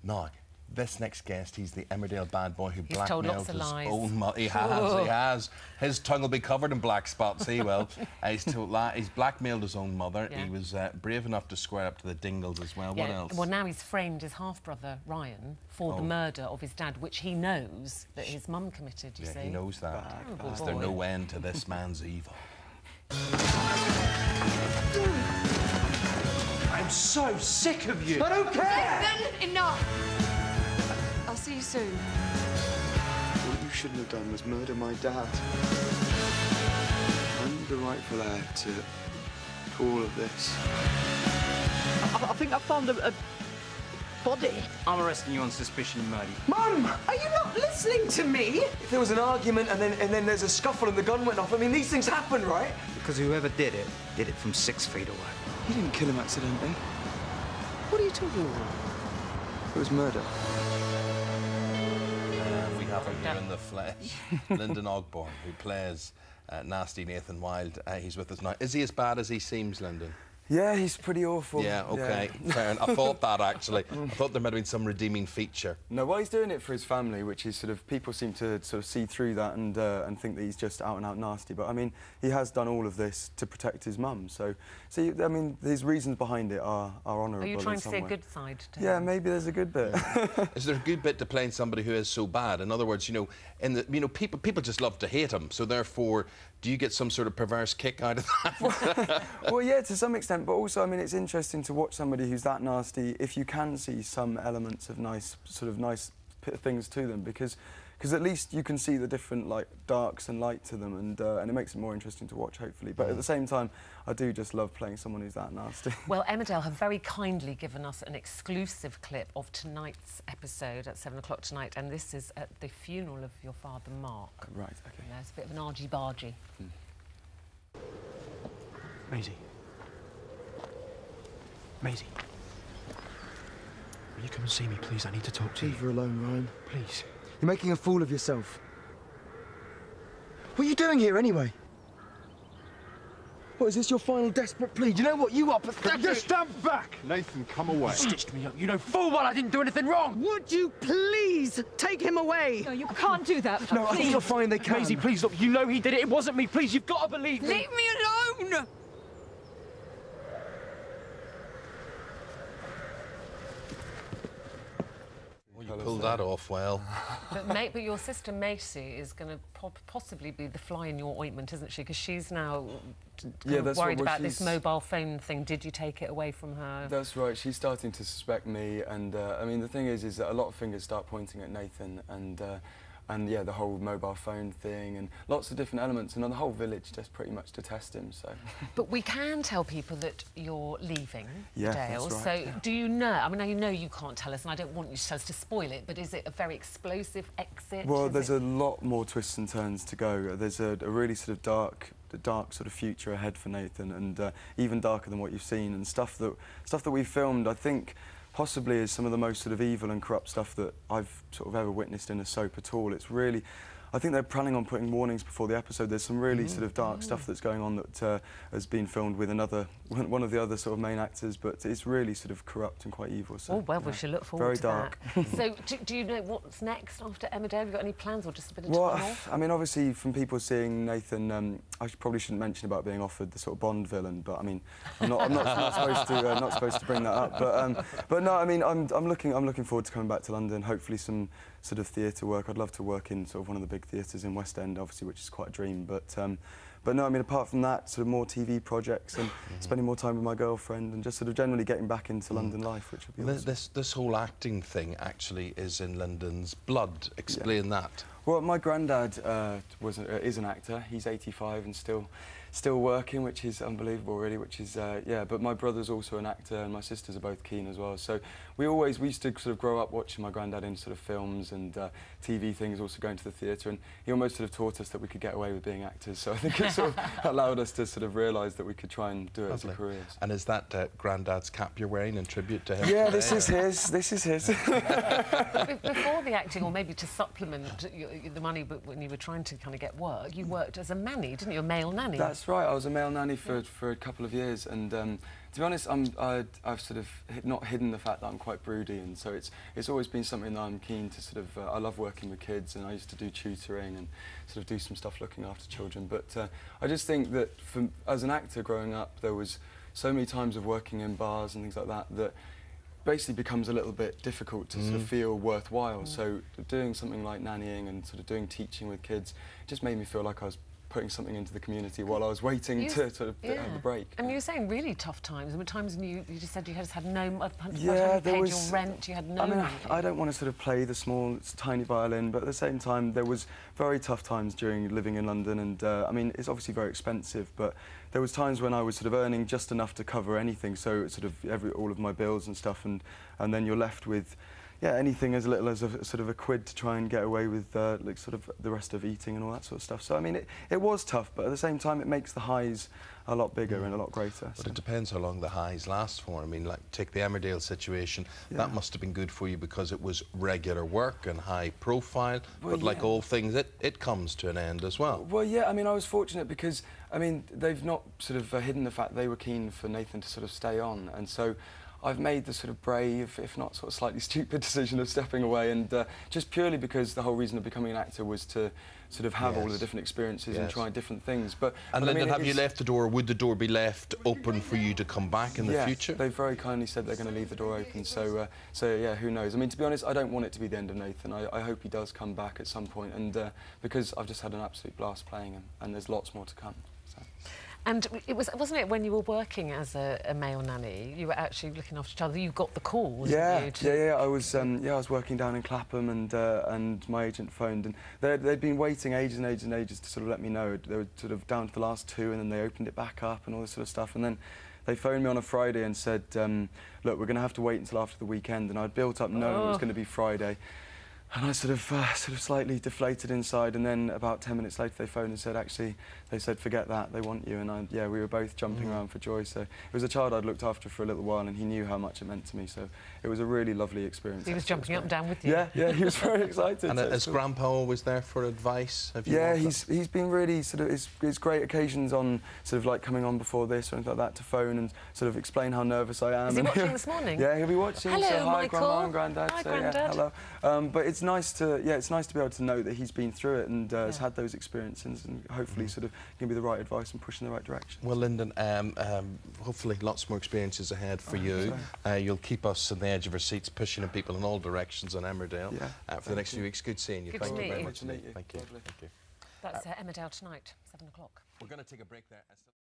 Now, this next guest, he's the Emmerdale bad boy who He's told blackmailed lots of his lies. own mother. He has. His tongue will be covered in black spots, he will. He's blackmailed his own mother. Yeah. He was brave enough to square up to the Dingles as well. What else? Well, now he's framed his half-brother, Ryan, for the murder of his dad, which he knows that his mum committed, you see. Yeah, he knows that. Is boy. there no end to this man's evil? I'm so sick of you. I don't care! Then enough! I'll see you soon. What you shouldn't have done was murder my dad. I'm the rightful heir to all of this. I think I found a body. I'm arresting you on suspicion of murder. Mum, are you not listening to me? If there was an argument and then there's a scuffle and the gun went off, I mean, these things happen, right? Because whoever did it from 6 feet away. You didn't kill him accidentally. What are you talking about? It was murder. We have him here in the flesh. Lyndon Ogbourne, who plays nasty Nathan Wylde. He's with us now. Is he as bad as he seems, Lyndon? Yeah, he's pretty awful. Yeah, OK. Yeah. Fair enough. I thought that, actually. I thought there might have been some redeeming feature. No, well, he's doing it for his family, which is sort of... People seem to sort of see through that and think that he's just out-and-out nasty. But, I mean, he has done all of this to protect his mum. So, I mean, his reasons behind it are honourable. Are you trying to see a good side to him? Yeah, maybe there's a good bit. Is there a good bit to playing somebody who is so bad? In other words, you know, people just love to hate him. So, therefore, do you get some sort of perverse kick out of that? Well, yeah, to some extent. But also, I mean, it's interesting to watch somebody who's that nasty if you can see some elements of nice things to them, because at least you can see the different darks and light to them, and it makes it more interesting to watch, hopefully. But at the same time, I do just love playing someone who's that nasty. Well, Emmerdale have very kindly given us an exclusive clip of tonight's episode at 7 o'clock tonight, and this is at the funeral of your father, Mark. Right, OK. You know, it's a bit of an argy-bargy. Maisie. Maisie. Will you come and see me, please? I need to talk to you. Leave her alone, Ryan. Please. You're making a fool of yourself. What are you doing here, anyway? What, is this your final desperate plea? Do you know what? You are pathetic! Just stand back! Nathan, come away. You stitched me up. You know full well I didn't do anything wrong! Would you please take him away? No, you can't do that. No, I think you'll find they can. Maisie, please, look, you know he did it. It wasn't me. Please, you've got to believe me. Leave me alone! You pulled that off well. But your sister Macy is going to possibly be the fly in your ointment, isn't she? Because she's now worried about this mobile phone thing. Did you take it away from her? That's right. She's starting to suspect me, and I mean, the thing is that a lot of fingers start pointing at Nathan, and yeah, the whole mobile phone thing and lots of different elements, and the whole village just pretty much detest him, so... But we can tell people that you're leaving yeah, Dale, that's right, so yeah. Do you know, I mean, I know you can't tell us, and I don't want you to tell us to spoil it, but is it a very explosive exit? Well, there's a lot more twists and turns to go. There's a really sort of dark sort of future ahead for Nathan, and even darker than what you've seen, and stuff that we've filmed, I think, possibly is some of the most sort of evil and corrupt stuff that I've sort of ever witnessed in a soap at all. It's really... I think they're planning on putting warnings before the episode. There's some really sort of dark stuff that's going on that has been filmed with one of the other sort of main actors, but it's really sort of corrupt and quite evil. So, oh, well, we should look forward to dark. that. So, do you know what's next after Emmerdale? Have you got any plans or just a bit of time off? I mean, obviously, from people seeing Nathan, I probably shouldn't mention about being offered the sort of Bond villain, but I mean, I'm not supposed to bring that up. But no, I mean, I'm looking forward to coming back to London. Hopefully, some sort of theatre work. I'd love to work in sort of one of the big theatres in West End, obviously, which is quite a dream. But no, I mean, apart from that, sort of more TV projects and spending more time with my girlfriend and just sort of generally getting back into London life, which would be awesome. This whole acting thing actually is in Lyndon's blood. Explain that. Well, my granddad is an actor. He's 85 and still working, which is unbelievable, really. Which is yeah. But my brother's also an actor, and my sisters are both keen as well. So we used to sort of grow up watching my granddad in sort of films and TV things, also going to the theatre, and he almost sort of taught us that we could get away with being actors. So I think it sort of allowed us to sort of realise that we could try and do it as a career. So. And is that granddad's cap you're wearing in tribute to him? Yeah, this is his. This is his. Before the acting, or maybe to supplement the money, but when you were trying to kind of get work, you worked as a nanny, didn't you? A male nanny. That's right. I was a male nanny for a couple of years, and To be honest, I've sort of not hidden the fact that I'm quite broody, and so it's always been something that I'm keen to sort of. I love working with kids, and I used to do tutoring and sort of do some stuff looking after children. But I just think that as an actor growing up, there was so many times of working in bars and things like that that basically becomes a little bit difficult to sort of feel worthwhile. So doing something like nannying and sort of doing teaching with kids just made me feel like I was putting something into the community while I was waiting to sort of have the break. And you were saying really tough times. There were times when you just said you just had no... Yeah, there was... your rent, you had no money. I don't want to sort of play the small, tiny violin, but at the same time, there was very tough times during living in London, and I mean, it's obviously very expensive, but there was times when I was sort of earning just enough to cover anything, so sort of all of my bills and stuff, and then you're left with anything as little as a sort of a quid to try and get away with like sort of the rest of eating and all that sort of stuff. So I mean, it was tough, but at the same time, it makes the highs a lot bigger and a lot greater. But it depends how long the highs last for. I mean, like, take the Emmerdale situation. That must have been good for you because it was regular work and high profile. Well, but like all things, it comes to an end as well. Well, yeah, I mean, I was fortunate because, I mean, they've not sort of hidden the fact they were keen for Nathan to sort of stay on, and so I've made the sort of brave, if not sort of slightly stupid decision of stepping away, and just purely because the whole reason of becoming an actor was to sort of have all the different experiences and try different things. And Lyndon, I mean, have you left the door? Would the door be left open for you to come back in the future? They've very kindly said they're going to leave the door open, so yeah, who knows? I mean, to be honest, I don't want it to be the end of Nathan. I hope he does come back at some point, and because I've just had an absolute blast playing him, and there's lots more to come. So. And wasn't it when you were working as a male nanny, you were actually looking after each other? You got the call, wasn't you? Yeah. I was working down in Clapham, and my agent phoned, and they'd been waiting ages and ages and ages to sort of let me know. They were sort of down to the last two, and then they opened it back up and all this sort of stuff, and then they phoned me on a Friday and said, look, we're going to have to wait until after the weekend, and I'd built up knowing it was going to be Friday. And I sort of slightly deflated inside, and then about 10 minutes later they phoned and said, actually, they said, forget that, they want you. And we were both jumping around for joy. So it was a child I'd looked after for a little while, and he knew how much it meant to me. So it was a really lovely experience. He was jumping up and down with you. Yeah, he was very excited. And is Grandpa always there for advice? He's been really sort of, it's great occasions on sort of like coming on before this or anything like that to phone and sort of explain how nervous I am. Is he watching this morning? Yeah, he'll be watching. Hello, so, hi, Michael. Grandma and Grandad. Hi, so, Grandad. Yeah, hello. But it's nice to be able to know that he's been through it and has had those experiences, and hopefully sort of give me the right advice and push in the right direction. Well, Lyndon, hopefully lots more experiences ahead for you. You'll keep us on the edge of our seats, pushing at people in all directions on Emmerdale for the next few weeks. Good seeing you. Good to meet you. Very much indeed. Thank you. That's Emmerdale tonight, 7 o'clock. We're going to take a break there.